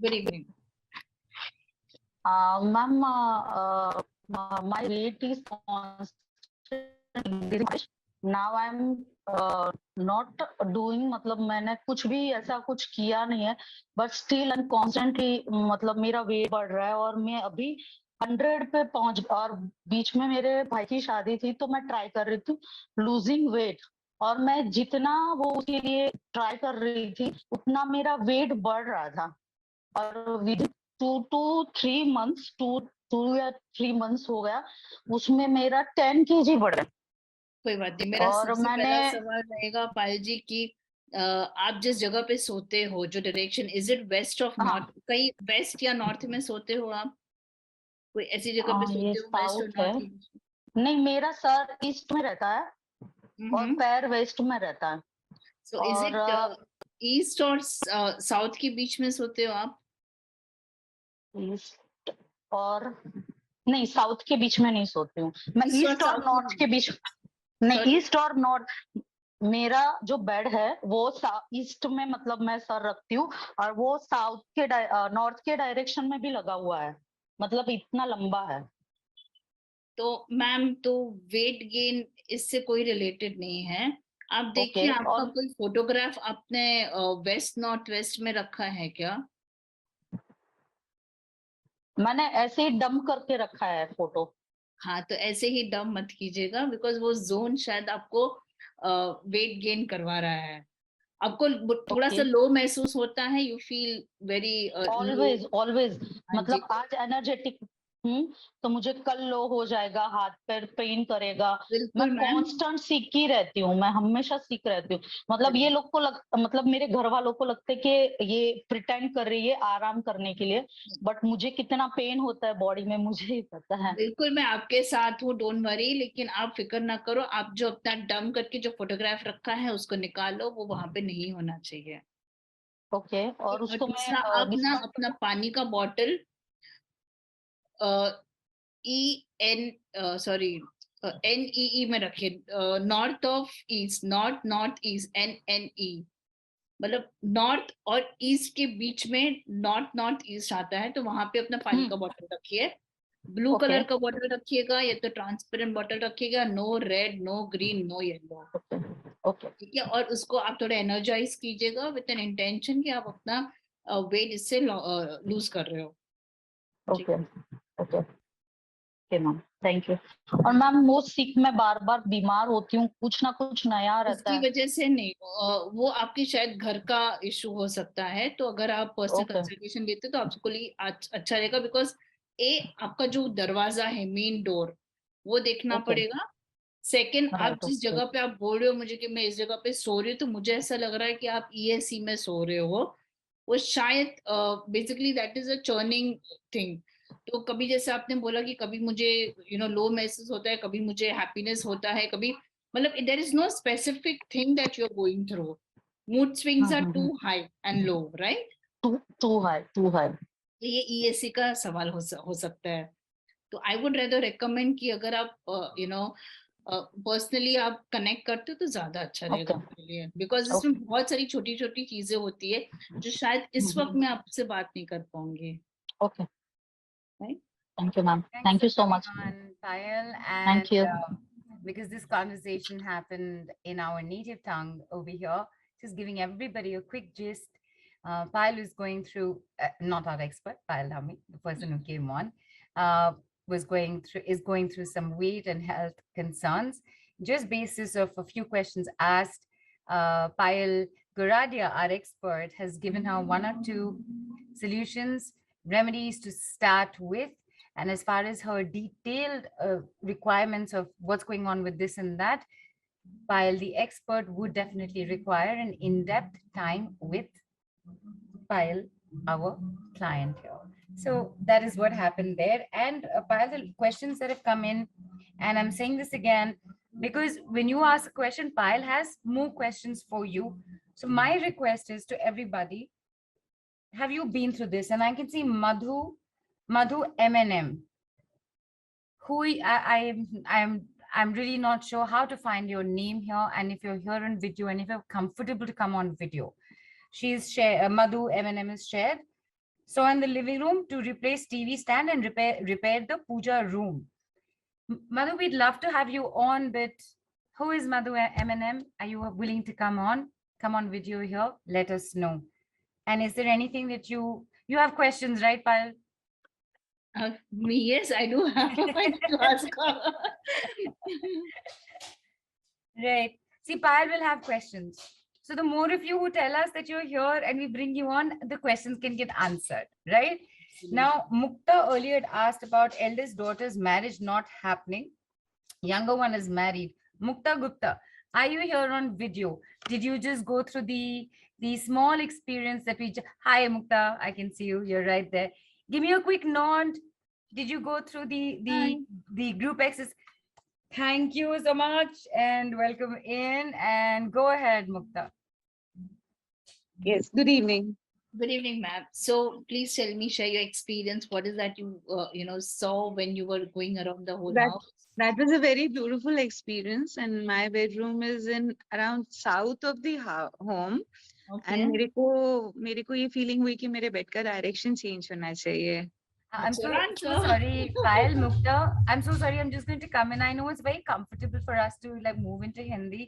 Good evening. Ma'am, my weight is constantly. Now I'm not doing, मतलब मैंने कुछ भी ऐसा कुछ किया नहीं है, but still I'm constantly, मतलब मेरा वेट बढ़ रहा है और मैं अभी 100 पे पहुंच, और बीच में मेरे भाई की शादी थी तो मैं ट्राई कर रही थी लूजिंग वेट, और मैं जितना वो उसके लिए ट्राई कर रही थी उतना मेरा वेट बढ़ रहा था, और विद 2 to 3 months, 2 या 3 months हो गया, उसमें मेरा 10 kg बढ़ रहा है। कोई बात नहीं। मेरा और सबसे मैंने पहला सवाल रहेगा पायल जी कि आप जिस जगह पे सोते हो, जो direction, is it west of north? कहीं वेस्ट या नॉर्थ में सोते हो आप? कोई ऐसी जगह पे ये सोते हो वेस्ट और साउथ है। नॉर्थ के बीच नहीं, मेरा सर ईस्ट में रहता है और में? पैर वेस्ट में रहता है। सो इज इट ईस्ट और साउथ के बीच में सोते हो आप? ईस्ट और नहीं, साउथ के बीच में नहीं सोती हूँ मैं, ईस्ट और नॉर्थ के बीच। नहीं, ईस्ट और नॉर्थ। मेरा जो बेड है वो ईस्ट में, मतलब मैं सर रखती हूँ, और वो साउथ के नॉर्थ के डायरेक्शन में भी लगा हुआ है, मतलब इतना लंबा है। तो मैम, तो वेट गेन इससे कोई रिलेटेड नहीं है। आप देखिए, ओके, आपका और कोई फोटोग्राफ आपने वेस्ट नॉर्थ वेस्ट में रखा है क्या? मैंने ऐसे ही डंप करके रखा है फोटो। हाँ, तो ऐसे ही डम मत कीजिएगा, बिकॉज वो जोन शायद आपको वेट गेन करवा रहा है। आपको थोड़ा सा लो महसूस होता है, you feel very low. Always always, हाँ जी। मतलब आज एनर्जेटिक हूँ तो मुझे कल लो हो जाएगा, हाथ पैर पेन करेगा। मैं बिल्कुल मैम। कांस्टेंट सीख ही रहती हूँ, मैं हमेशा सीख रहती हूँ। मतलब ये लोग को मतलब मेरे घर वालों को लगता है कि ये प्रिटेंड कर रही है आराम करने के लिए, बट मुझे कितना पेन होता है बॉडी में मुझे ही पता है। बिल्कुल, मैं आपके साथ हूँ, डोंट वरी। लेकिन आप फिक्र ना करो, आप जो अपना डम करके जो फोटोग्राफ रखा है उसको निकालो, वो वहां पे नहीं होना चाहिए। ओके, और और उसको दूसरा, मैं आप ना अपना पानी का bottle E N sorry NEE में रखिए। North of east, north north east, NNE, मतलब नॉर्थ और ईस्ट के बीच में नॉर्थ नॉर्थ ईस्ट आता है, तो वहां पे अपना पानी का बॉटल रखिए। ब्लू ओके कलर का बॉटल रखिएगा, या तो ट्रांसपेरेंट बॉटल रखिएगा। No red, no green, no yellow. Okay ठीक है? और उसको आप थोड़ा एनर्जाइज कीजिएगा विद एन इंटेंशन कि आप अपना वेट इससे लूज कर रहे हो। Okay okay okay ma'am, thank you. और मैम वो सीख मैं बार बार बीमार होती हूँ, कुछ ना कुछ नया रहता उसकी है। वजह से नहीं, वो आपकी शायद घर का इशू हो सकता है। तो अगर आप पर्सनल ओके कंसल्टेशन लेते तो आपको लिए अच्छा रहेगा, बिकॉज आपका जो दरवाजा है, मेन डोर, वो देखना ओके पड़ेगा। सेकंड, आप राइट जिस ओके जगह पे आप बोल रहे हो मुझे कि मैं इस जगह पे सो रही हूँ, तो मुझे ऐसा लग रहा है कि आप ESC में सो रहे हो। वो शायद basically that is a churning thing. तो कभी जैसे आपने बोला कि कभी मुझे लो महसूस होता है, कभी मुझे हैप्पीनेस होता है, कभी, मतलब there is no specific thing that you are going through. Mood swings are too high and low, right? Too high. ये ESC का सवाल हो सकता है। तो आई वुड रेदर रिकमेंड कि अगर आप पर्सनली आप कनेक्ट करते हो तो ज्यादा अच्छा रहेगा ओके आपके लिए, बिकॉज इसमें ओके बहुत सारी छोटी छोटी चीजें होती है जो शायद इस वक्त मैं आपसे बात नहीं कर पाऊंगी। Okay, right? Thank you ma'am, Thanks thank for you so coming much. on, Payal. And thank you. because this conversation happened in our native tongue over here, just giving everybody a quick gist. Payal is going through, not our expert, Payal Dhami, the person who came on, is going through some weight and health concerns. Just basis of a few questions asked, Payal Goradia, our expert, has given her one or two solutions, remedies to start with. And as far as her detailed requirements of what's going on with this and that, while the expert would definitely require an in-depth time with Payal, our client here. So that is what happened there. And Payal, the questions that have come in, and I'm saying this again, because when you ask a question, Payal has more questions for you. So my request is to everybody, have you been through this? And I can see Madhu MNM, who I'm really not sure how to find your name here, and if you're here on video and if you're comfortable to come on video. She's shared, Madhu MNM is shared. So in the living room to replace TV stand and repair the puja room. Madhu, we'd love to have you on, but who is Madhu M&M? Are you willing to come on? Come on video here. Let us know. And is there anything that you have questions, right, Payal? Yes, I do have a question to ask her. Right. See, Payal will have questions. So the more of you who tell us that you're here and we bring you on, the questions can get answered, right? Now, Mukta earlier had asked about eldest daughter's marriage not happening. Younger one is married. Mukta Gupta, are you here on video? Did you just go through the small experience that we Hi Mukta, I can see you. You're right there. Give me a quick nod. Did you go through the group exercise? Thank you so much and welcome in, and go ahead, Mukta. Yes, good evening. Good evening, ma'am. So please tell me, share your experience. What is that you saw when you were going around the whole house? That was a very beautiful experience, and my bedroom is in around south of the home. Okay. And मेरे को ये feeling हुई कि मेरे bed का direction change होना चाहिए. I'm so sorry, Payal, Mukta. I'm so sorry. I'm just going to come in. I know it's very comfortable for us to like move into Hindi.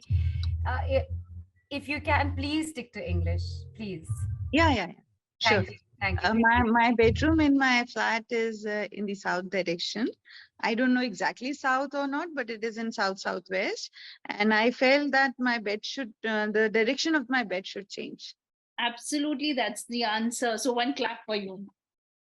If you can, please stick to English, please. Yeah. Sure. Thank you. My bedroom in my flat is in the south direction. I don't know exactly south or not, but it is in southwest. And I felt that my bed should, the direction of my bed should change. Absolutely, that's the answer. So one clap for you.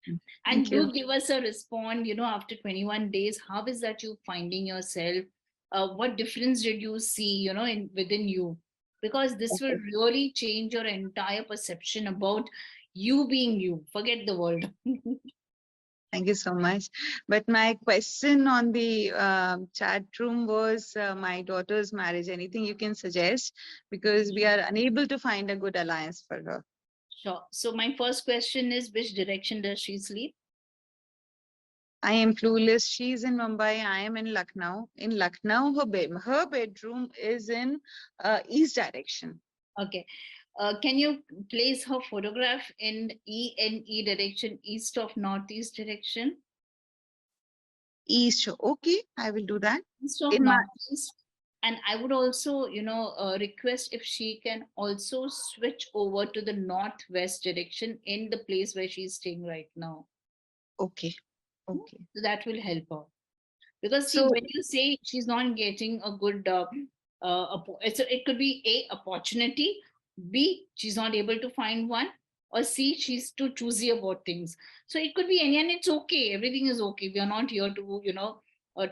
Thank And you. do give us a response, after 21 days, how is that you finding yourself? What difference did you see, within you? Because this will really change your entire perception about you being you. Forget the world. Thank you so much. But my question on the chat room was my daughter's marriage. Anything you can suggest? Because we are unable to find a good alliance for her. Sure. So my first question is, which direction does she sleep? I am clueless. She's in Mumbai. I am in Lucknow. In Lucknow, her bedroom is in east direction. Okay. Can you place her photograph in ENE direction, east of northeast direction? East. Okay, I will do that. East of northeast. And I would also, request if she can also switch over to the northwest direction in the place where she's staying right now. Okay. So that will help her. Because see, when you say she's not getting a good, it could be A, opportunity, B, she's not able to find one, or C, she's too choosy about things. So it could be any, and it's okay. Everything is okay. We are not here to,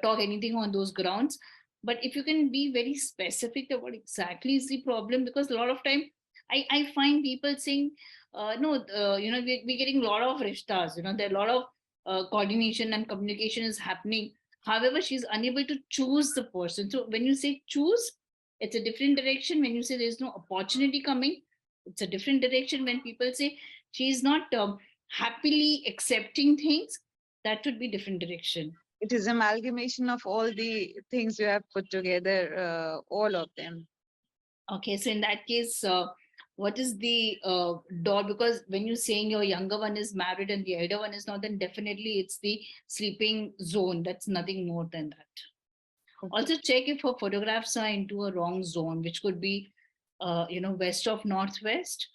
talk anything on those grounds. But if you can be very specific about exactly is the problem, because a lot of time I find people saying, no, we're getting a lot of rishtas, there are a lot of coordination and communication is happening. However, she's unable to choose the person. So when you say choose, it's a different direction. When you say there's no opportunity coming, it's a different direction. When people say she's not happily accepting things, that would be different direction. It is amalgamation of all the things you have put together, all of them. Okay, so in that case, what is the door? Because when you're saying your younger one is married and the elder one is not, then definitely it's the sleeping zone. That's nothing more than that. Okay. Also check if her photographs are into a wrong zone, which could be, west of northwest,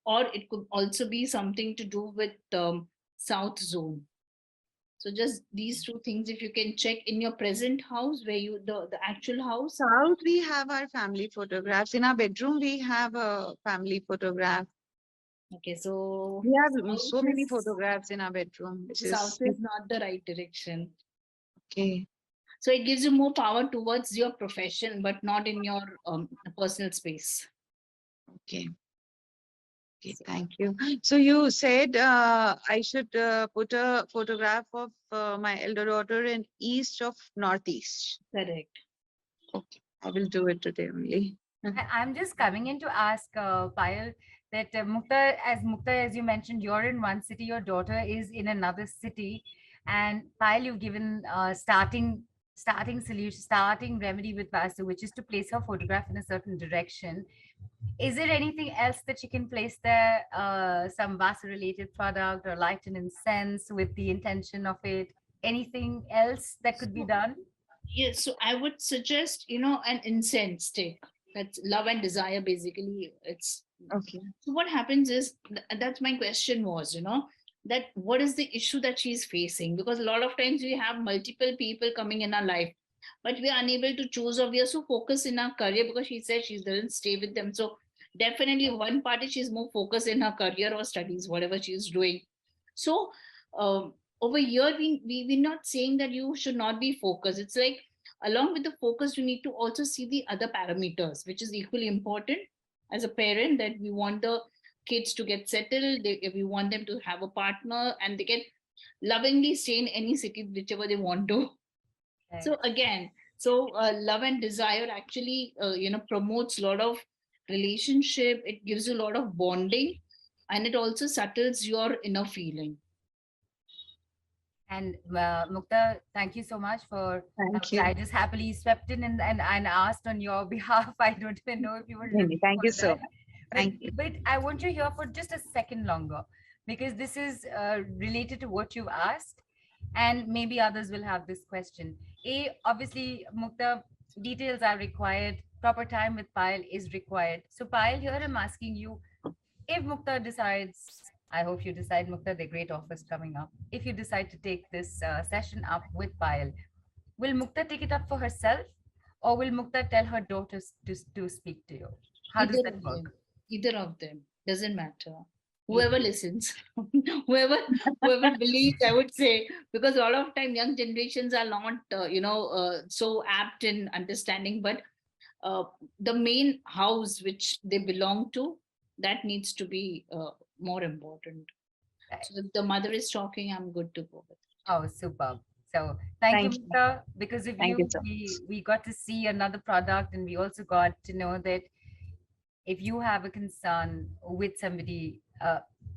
or it could also be something to do with south zone. So just these two things, if you can check in your present house, where you the actual house. South, we have our family photographs. In our bedroom, we have a family photograph. Okay, so we have so many photographs in our bedroom. South is not the right direction. Okay. So it gives you more power towards your profession, but not in your personal space. Okay. Okay, thank you. So you said I should put a photograph of my elder daughter in east of northeast. Correct. Okay, I will do it today only. I'm just coming in to ask Payal that Mukta, as you mentioned, you're in one city, your daughter is in another city, and Payal, you've given starting starting solution, starting remedy with Vastu, which is to place her photograph in a certain direction. Is there anything else that she can place there? Some Vastu related product or light and incense with the intention of it? Anything else that could be done? Yes, so I would suggest, an incense stick. That's love and desire, basically. It's Okay. so what happens is that's my question was, that what is the issue that she's facing? Because a lot of times we have multiple people coming in our life, but we are unable to choose, or we are so focused in our career because she said she doesn't stay with them. So definitely one part is she's more focused in her career or studies, whatever she's doing. So over here, we're not saying that you should not be focused. It's like along with the focus, you need to also see the other parameters, which is equally important as a parent, that we want the kids to get settled, we want them to have a partner, and they can lovingly stay in any city whichever they want to. So again, love and desire actually promotes a lot of relationship. It gives you a lot of bonding, and it also settles your inner feeling. And Mukta, thank you so much for. Thank you. I just happily swept in and asked on your behalf. I don't even know if you were. Thank you so that. much. But, Thank you. but I want you here for just a second longer, because this is related to what you've asked, and maybe others will have this question. Obviously, Mukta, details are required. Proper time with Payal is required. So Payal, here I'm asking you, if Mukta decides, I hope you decide, Mukta, the great offers coming up. If you decide to take this session up with Payal, will Mukta take it up for herself, or will Mukta tell her daughters to speak to you? How does that work? Either of them, doesn't matter. Whoever listens, whoever believes, I would say, because a lot of time young generations are not so apt in understanding, but the main house which they belong to, that needs to be more important. Right. So if the mother is talking, I'm good to go with it. Oh, superb. So thank you, Mukta. Because of Thank you, you so we got to see another product, and we also got to know that if you have a concern with somebody,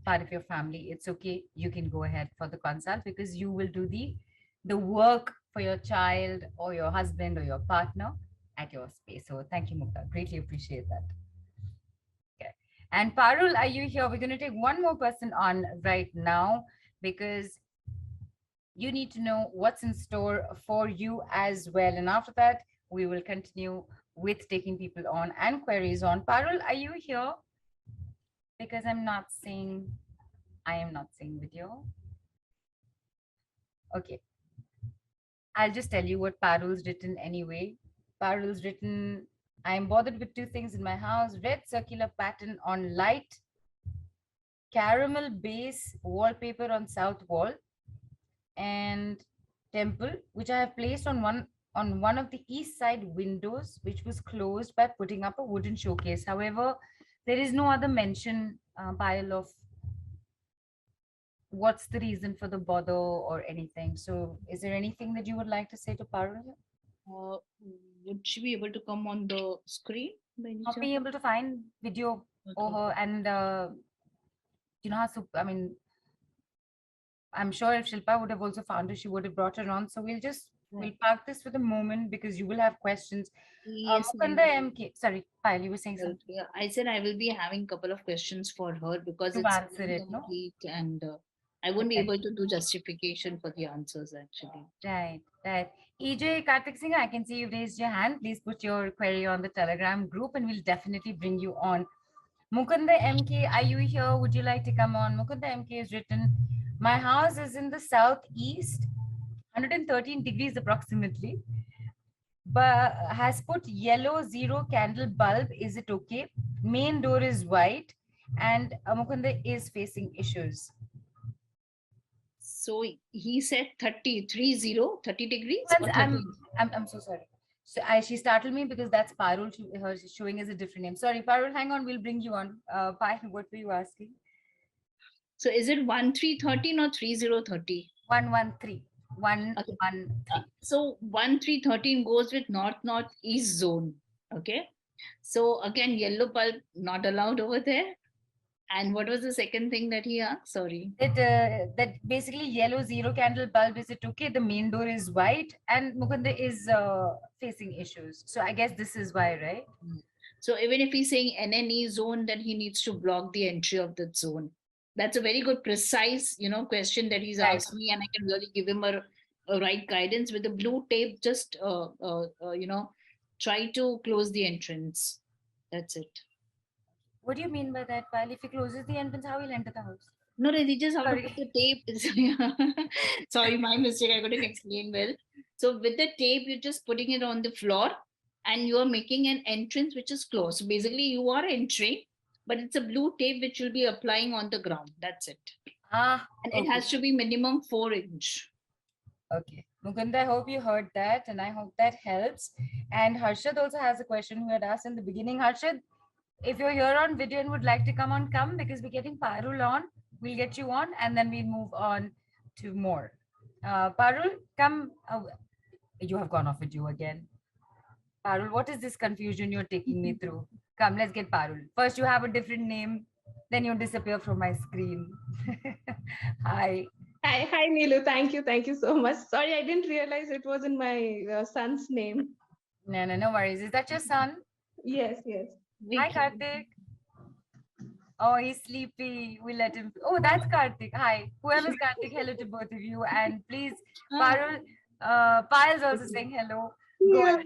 part of your family, it's okay. You can go ahead for the consult, because you will do the work for your child or your husband or your partner at your space. So thank you, Mukta. Greatly appreciate that. Okay. And Parul, are you here? We're going to take one more person on right now, because you need to know what's in store for you as well. And after that, we will continue with taking people on and queries on. Parul, are you here? Because I am not seeing video. Okay. I'll just tell you what Parul's written anyway. Parul's written, I am bothered with two things in my house: red circular pattern on light, caramel base wallpaper on south wall, and temple, which I have placed on one of the east side windows, which was closed by putting up a wooden showcase. However, there is no other mention, Payal, of what's the reason for the bother or anything. So is there anything that you would like to say to Parul? Would she be able to come on the screen? Not being able to find video or her, and you know how, so I mean, I'm sure if Shilpa would have also found her, she would have brought her on. So we'll park this for the moment, because you will have questions. Yes, Mukunda MK, sorry, Payal, you were saying something. yeah, I said I will be having a couple of questions for her, because To it's answer it, no? complete, and I won't be able to do justification for the answers actually. Right, right. EJ Karthik Singh, I can see you raised your hand. Please put your query on the Telegram group, and we'll definitely bring you on. Mukunda MK, are you here? Would you like to come on? Mukunda MK is written, my house is in the southeast, 113 degrees approximately, but has put yellow zero candle bulb. Is it okay? Main door is white, and Mukunda is facing issues. So he said 30 degrees. I'm so sorry. So she startled me, because that's Parul. Her showing as a different name. Sorry, Parul. Hang on, we'll bring you on. Parul, what were you asking? So is it 1313 or 3030? 113. 113. So 1313 goes with northeast zone. Okay. So again, yellow bulb not allowed over there. And what was the second thing that he asked? Sorry. That basically yellow zero candle bulb, is it okay? The main door is white and Mukunda is facing issues. So I guess this is why, right? So even if he's saying NNE zone, then he needs to block the entry of that zone. That's a very good, precise, question that he's Right. asked me, and I can really give him a right guidance with the blue tape. Just try to close the entrance. That's it. What do you mean by that, Payal? If he closes the entrance, how will enter the house? No, they just have to Sorry. put the tape. Sorry, my mistake. I couldn't explain well. So with the tape, you're just putting it on the floor and you are making an entrance which is closed. So basically, you are entering, but it's a blue tape which you'll be applying on the ground. That's it. And Okay. it has to be minimum 4-inch. Okay. Mukunda, I hope you heard that and I hope that helps. And Harshad also has a question who had asked in the beginning. Harshad, if you're here on video and would like to come because we're getting Parul on, we'll get you on and then we'll move on to more. Parul, come. You have gone off video again. Parul, what is this confusion you're taking me through? Come, let's get Parul. First, you have a different name, then you disappear from my screen. Hi. Hi, Neelu. Thank you so much. Sorry, I didn't realize it was in my son's name. No worries. Is that your son? Yes. Hi, Karthik. Oh, he's sleepy. We'll let him. Oh, that's Karthik. Hi. Whoever's Karthik, hello to both of you. And please, Parul, Payal's also saying hello. Go ahead.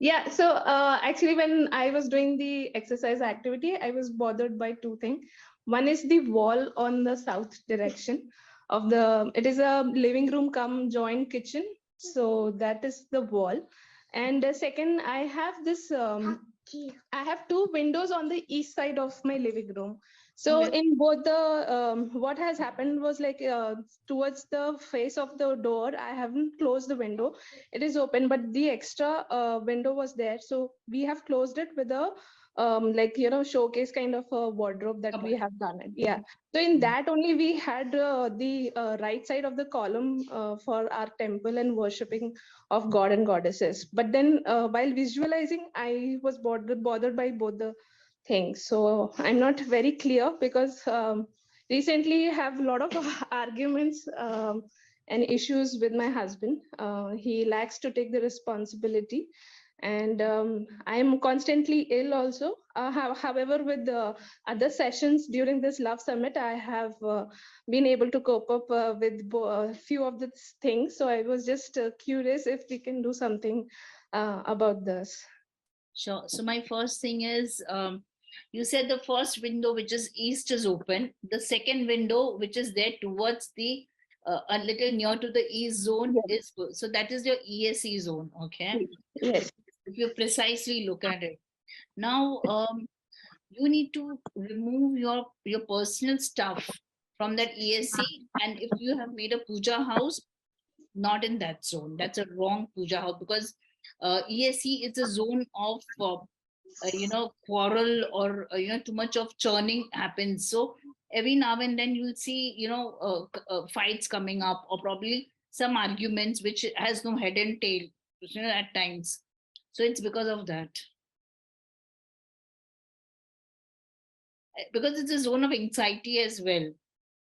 Yeah, so actually when I was doing the exercise activity, I was bothered by two things. One is the wall on the south direction of it is a living room come joint kitchen. So that is the wall. And second, I have I have two windows on the east side of my living room. So in both what has happened was like towards the face of the door, I haven't closed the window. It is open, but the extra window was there. So we have closed it with a showcase kind of a wardrobe that we have done it. Yeah. So in that only we had the right side of the column for our temple and worshipping of God and goddesses. But then while visualizing, I was bothered by both the things. So I'm not very clear because recently I have a lot of arguments and issues with my husband. He lacks to take the responsibility. And I am constantly ill also. However, with the other sessions during this Love Summit, I have been able to cope up with a few of the things. So I was just curious if we can do something about this. Sure. So my first thing is, you said the first window, which is east, is open. The second window, which is there towards the a little near to the east zone, is good. So that is your ESE zone. Okay. Yes. If you precisely look at it. Now, you need to remove your personal stuff from that ESC. And if you have made a puja house, not in that zone. That's a wrong puja house because ESC is a zone of quarrel or too much of churning happens. So every now and then you'll see fights coming up, or probably some arguments which has no head and tail at times. So it's because of that. Because it's a zone of anxiety as well.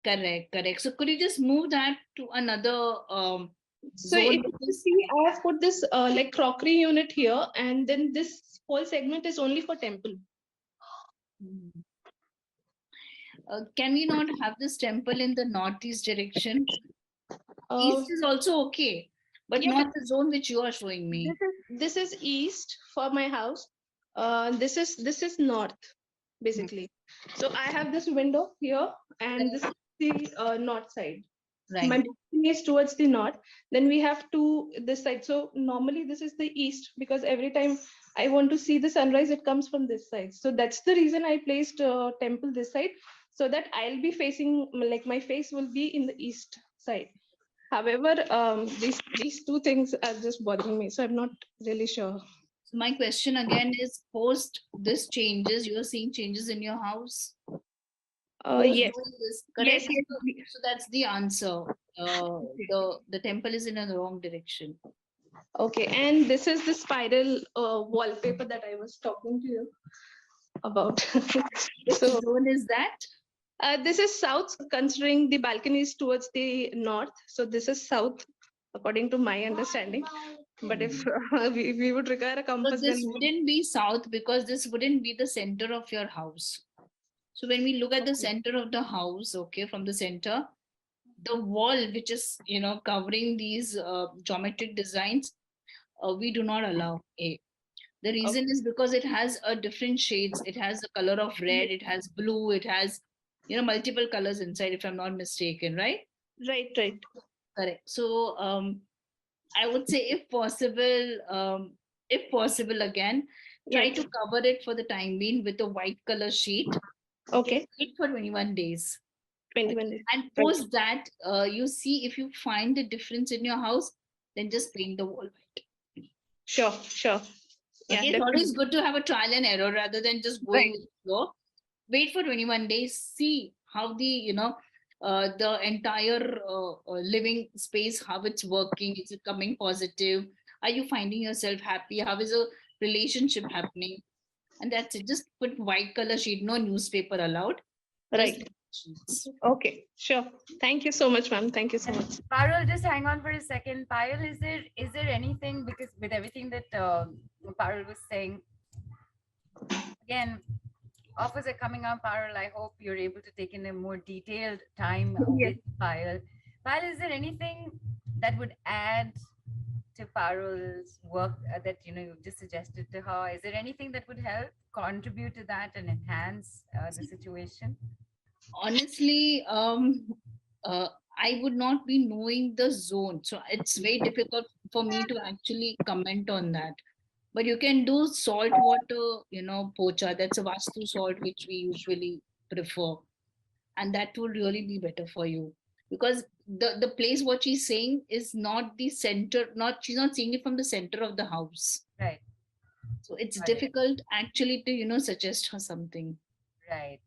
Correct. So could you just move that to another so zone? if you see, I have put this like crockery unit here, and then this whole segment is only for temple. Can we not have this temple in the northeast direction? East is also okay, but not the zone which you are showing me. This is east for my house. This is north, basically. So I have this window here, and this is the north side. Right. My balcony is towards the north. Then we have this side. So normally this is the east because every time I want to see the sunrise, it comes from this side. So that's the reason I placed temple this side, so that I'll be facing, like my face will be in the east side. However, these two things are just bothering me, so I'm not really sure. So my question again is, post this changes, you're seeing changes in your house? Yes. Correct. Yes. So that's the answer. The temple is in a wrong direction. Okay, and this is the spiral wallpaper that I was talking to you. about. Which So zone is that? this is south, considering the balconies towards the north. So this is south, according to my understanding. But if we would require a So compass, this then wouldn't be south because this wouldn't be the center of your house. So when we look at the center of the house, okay, from the center, the wall which is, you know, covering these geometric designs, we do not allow. A. The reason is because it has a different shades. It has the color of red, it has blue, it has, you know, multiple colors inside, if I'm not mistaken, right? right. Correct. So I would say if possible again, try Right. to cover it for the time being with a white color sheet. Okay. Wait for 21 days. 21 days. And Right. post that, you see if you find the difference in your house, then just paint the wall white. Sure. Yeah, Okay, it's definitely. always good to have a trial and error rather than just going Right. with the flow. Wait for 21 days, see how the entire living space, how it's working, is it coming positive, are you finding yourself happy, how is a relationship happening, and that's it. Just put white color sheet, no newspaper allowed. Just Right. sheets. Okay. Sure. Thank you so much, ma'am. Thank you so much. Payal, just hang on for a second. Payal, is there anything, because with everything that Payal was saying, again, offers are coming up, Payal. I hope you're able to take in a more detailed time Yes. with Payal. Payal, is there anything that would add to Payal's work that you've just suggested to her? Is there anything that would help contribute to that and enhance the situation? Honestly, I would not be knowing the zone, so it's very difficult for me to actually comment on that. But you can do salt water, pocha. That's a Vastu salt which we usually prefer, and that would really be better for you, because the place what she's saying is not the center. Not She's not seeing it from the center of the house, Right. so it's Got it. difficult actually to suggest her something. Right.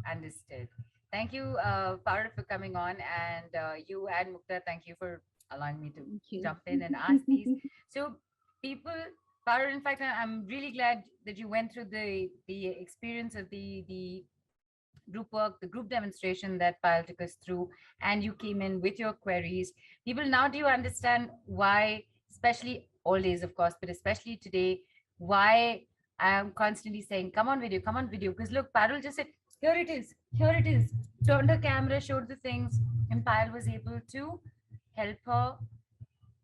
Understood. Thank you, Parul, for coming on, and you and Mukta, thank you for allowing me to Thank you. jump in and ask these. So, people, Parul, in fact, I'm really glad that you went through the experience of the group work, the group demonstration that Payal took us through, and you came in with your queries. People, now do you understand why, especially all days, of course, but especially today, why I'm constantly saying, come on video, come on video? Because look, Payal just said, here it is, here it is. Turned her camera, showed the things, and Payal was able to help her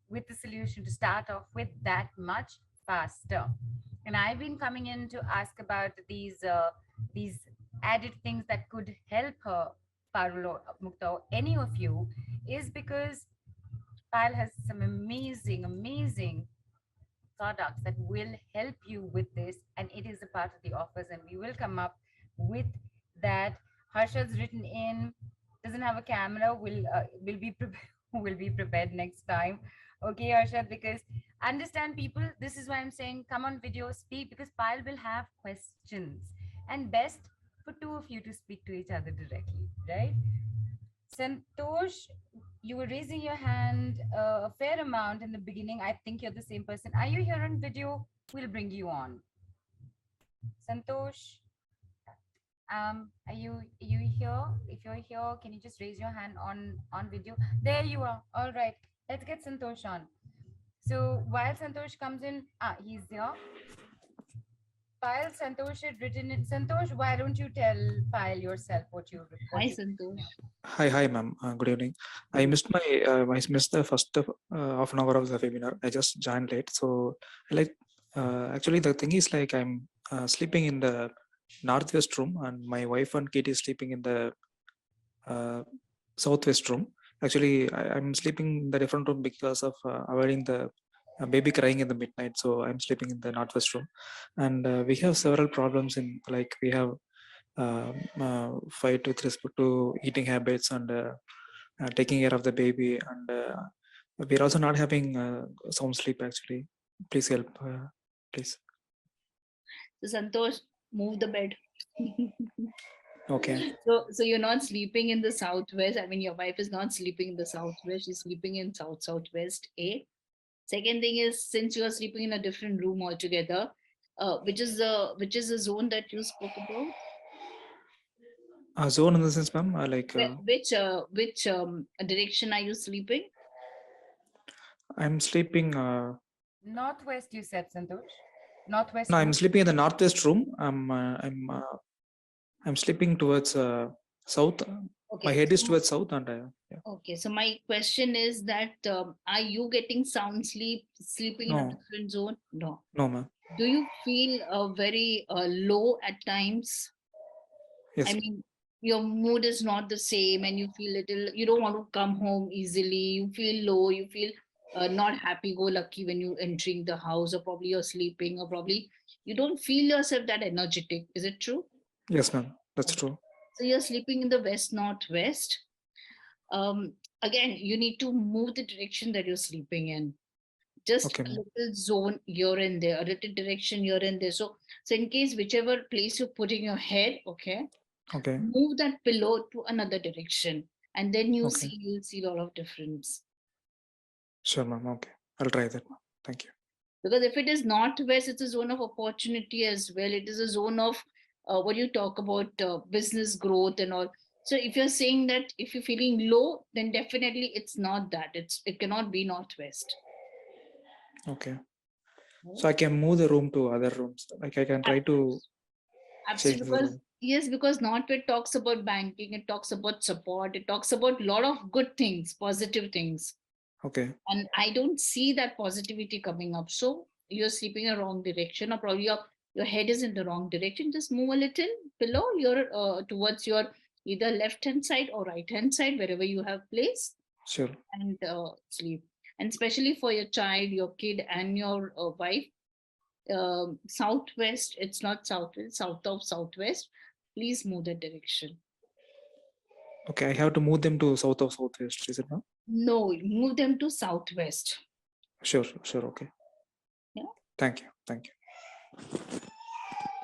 with the solution to start off with that much faster. And I've been coming in to ask about these added things that could help her, Parul or Mukta, or any of you, is because Payal has some amazing products that will help you with this, and it is a part of the offers, and we will come up with that. Harshad's written in, doesn't have a camera, will be will be prepared next time. Okay, Harshad, because understand, people, this is why I'm saying come on video, speak, because Payal will have questions, and best for two of you to speak to each other directly, right? Santosh, you were raising your hand a fair amount in the beginning. I think you're the same person. Are you here on video? We'll bring you on. Santosh, are you here? If you're here, can you just raise your hand on video? There you are. All right, let's get Santosh on. So while Santosh comes in, he's there. Payal, Santosh had written in. Santosh, why don't you tell Payal yourself what you? Hi, Santosh. Hi, ma'am. Good evening. I missed the first half an hour of the webinar. I just joined late, so actually the thing is like I'm sleeping in the northwest room, and my wife and kid is sleeping in the southwest room. Actually, I'm sleeping in the different room because of avoiding the baby crying in the midnight. So I'm sleeping in the northwest room, and we have several problems in we have fight with respect to eating habits and taking care of the baby, and we're also not having sound sleep actually. Please help, please. So Santosh, move the bed. Okay. So you're not sleeping in the southwest. I mean, your wife is not sleeping in the southwest. She's sleeping in southwest. A. Second thing is, since you are sleeping in a different room altogether, which is the zone that you spoke about? Zone in the sense, ma'am, like Which direction are you sleeping? I'm sleeping. Northwest, you said, Santosh. Northwest. No, I'm room? sleeping in the northwest room. I'm sleeping towards south. My Okay. head is so- towards south, and yeah. Okay, so my question is that are you getting sound sleeping in a No. different zone? No. No, ma'am. Do you feel very low at times? Yes. I mean, your mood is not the same, and you feel you don't want to come home easily. You feel low. You feel not happy-go-lucky when you entering the house, or probably you're sleeping, or probably you don't feel yourself that energetic. Is it true? Yes, ma'am. That's true. So you're sleeping in the west northwest. Again, you need to move the direction that you're sleeping in. Just Okay, a ma'am. little zone here and there, a little direction here and there. So in case whichever place you're putting your head, okay, Okay. move that pillow to another direction, and then you'll Okay. see a lot of difference. Sure, ma'am. Okay. I'll try that, ma'am. Thank you. Because if it is northwest, it's a zone of opportunity as well. It is a zone of what you talk about business growth and all. So if you're saying that if you're feeling low, then definitely it's not that. It cannot be northwest. Okay. So I can move the room to other rooms. Like I can try to change Absolutely, the because room. yes, because northwest talks about banking, it talks about support, it talks about a lot of good things, positive things. Okay. And I don't see that positivity coming up. So you're sleeping in the wrong direction, or probably your head is in the wrong direction. Just move a little below your towards your either left hand side or right hand side, wherever you have place, Sure. and sleep. And especially for your child, your kid, and your wife, southwest. It's not southwest, south of southwest. Please move that direction. Okay. I have to move them to south of southwest. Is it, ma'am? No, move them to southwest. Sure. Sure. Okay. Yeah. Thank you. Thank you.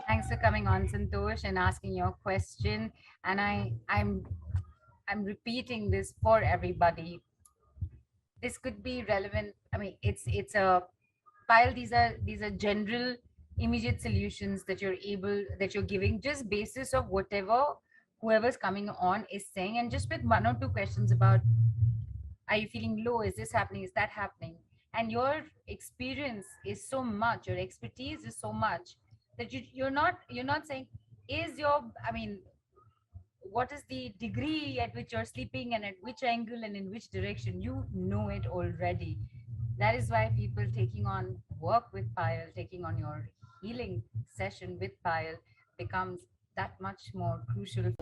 Thanks for coming on, Santosh, and asking your question. And I'm repeating this for everybody. This could be relevant. I mean, it's a pile. These are general immediate solutions that you're giving, just basis of whatever whoever's coming on is saying, and just with one or two questions about, are you feeling low? Is this happening? Is that happening? And your experience is so much, your expertise is so much that you're not saying, is your, I mean, what is the degree at which you're sleeping and at which angle and in which direction. You know it already. That is why people taking on work with Payal, taking on your healing session with Payal becomes that much more crucial.